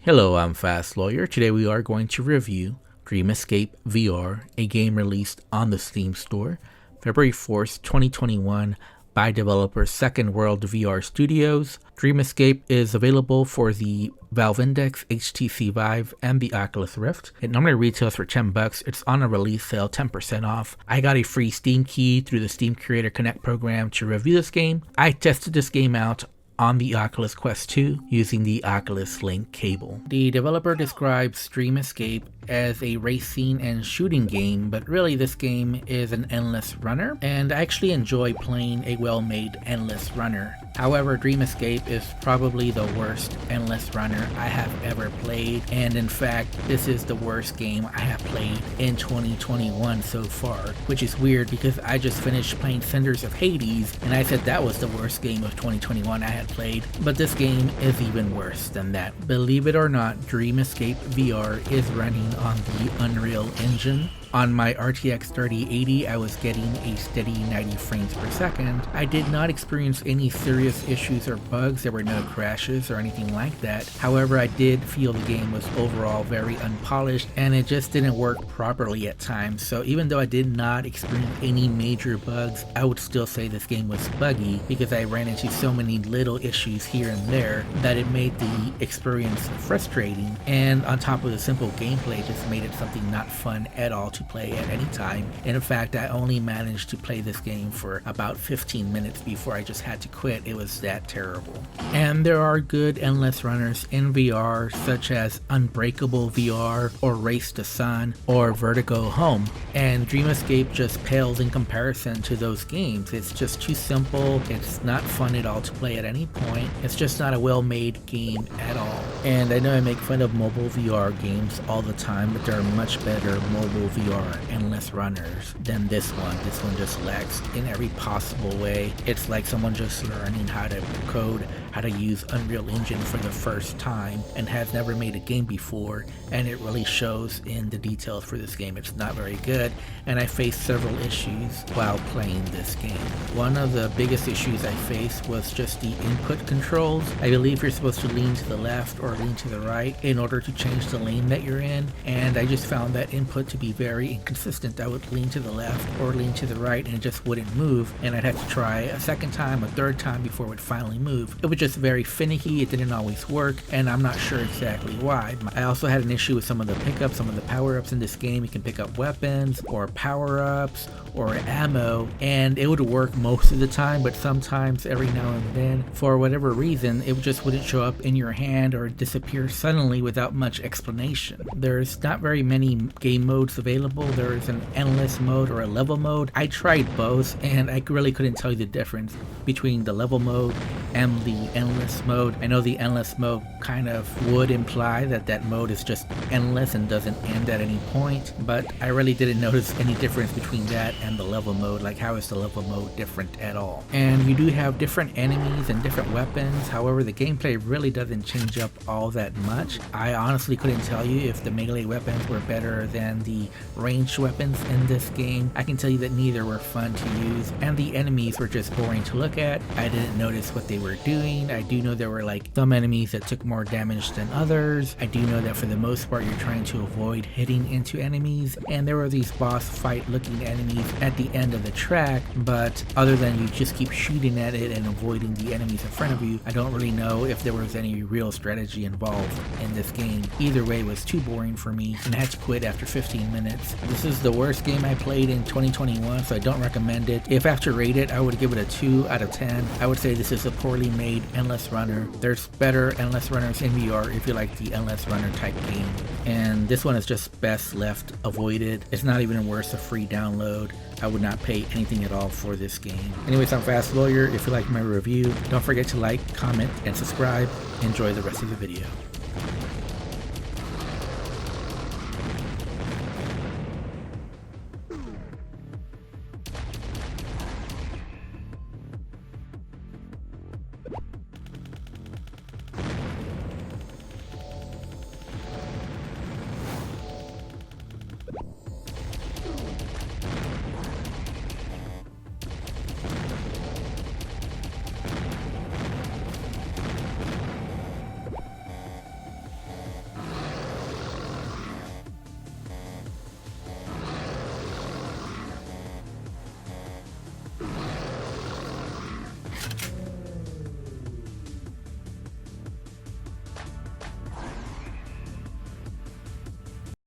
Hello, I'm Fast Lawyer. Today we are going to review Dream Escape VR, a game released on the Steam Store February 4th, 2021 by developer Second World VR Studios. Dream Escape is available for the Valve Index, HTC Vive, and the Oculus Rift. It normally retails for $10. It's on a release sale, 10% off. I got a free Steam key through the Steam Creator Connect program to review this game. I tested this game out on the Oculus Quest 2 using the Oculus Link cable. The developer describes Dream Escape as a racing and shooting game, but really this game is an endless runner, and I actually enjoy playing a well-made endless runner. However, Dream Escape is probably the worst endless runner I have ever played, and in fact, this is the worst game I have played in 2021 so far, which is weird because I just finished playing Cinders of Hades, and I said that was the worst game of 2021 I had played, but this game is even worse than that. Believe it or not, Dream Escape VR is running on the Unreal Engine. On my RTX 3080, I was getting a steady 90 frames per second. I did not experience any serious issues or bugs. There were no crashes or anything like that. However, I did feel the game was overall very unpolished and it just didn't work properly at times. So even though I did not experience any major bugs, I would still say this game was buggy because I ran into so many little issues here and there that it made the experience frustrating. And on top of the simple gameplay, it just made it something not fun at all to play at any time. And in fact, I only managed to play this game for about 15 minutes before I just had to quit. It was that terrible. And there are good endless runners in VR, such as Unbreakable VR or Race to Sun or Vertigo Home, and Dream Escape just pales in comparison to those games. It's just too simple. It's not fun at all to play at any point. It's just not a well-made game at all. And I know I make fun of mobile VR games all the time, but there are much better mobile VR endless runners than this one. This one just lacks in every possible way. It's like someone just learning how to code, how to use Unreal Engine for the first time and has never made a game before, and it really shows in the details for this game. It's not very good, and I faced several issues while playing this game. One of the biggest issues I faced was just the input controls. I believe you're supposed to lean to the left or lean to the right in order to change the lane that you're in, and I just found that input to be very inconsistent. I would lean to the left or lean to the right and it just wouldn't move, and I'd have to try a second time, a third time before it would finally move. It was just very finicky. It didn't always work, and I'm not sure exactly why. I also had an issue with some of the pickups, some of the power-ups in this game. You can pick up weapons or power-ups or ammo, and it would work most of the time, but sometimes every now and then, for whatever reason, it just wouldn't show up in your hand or disappear suddenly without much explanation. There's not very many game modes available. There is an endless mode or a level mode. I tried both, and I really couldn't tell you the difference between the level mode and the endless mode. I know the endless mode kind of would imply that that mode is just endless and doesn't end at any point, but I really didn't notice any difference between that and the level mode. Like, how is the level mode different at all? And you do have different enemies and different weapons. However, the gameplay really doesn't change up all that much. I honestly couldn't tell you if the melee weapons were better than the ranged weapons in this game. I can tell you that neither were fun to use, and the enemies were just boring to look at. I didn't notice what they were doing. I do know there were like some enemies that took more damage than others. I do know that for the most part you're trying to avoid hitting into enemies, and there were these boss fight looking enemies at the end of the track, but other than you just keep shooting at it and avoiding the enemies in front of you, I don't really know if there was any real strategy involved in this game. Either way, it was too boring for me, and I had to quit after 15 minutes. This is the worst game I played in 2021, so I don't recommend it. If I have to rate it, I would give it a 2 out of 10. I would say this is a poorly made endless runner. There's better endless runners in VR if you like the endless runner type game, and this one is just best left avoided. It's not even worth a free download. I would not pay anything at all for this game. Anyways, I'm Fast Lawyer. If you like my review, don't forget to like, comment, and subscribe. Enjoy the rest of the video.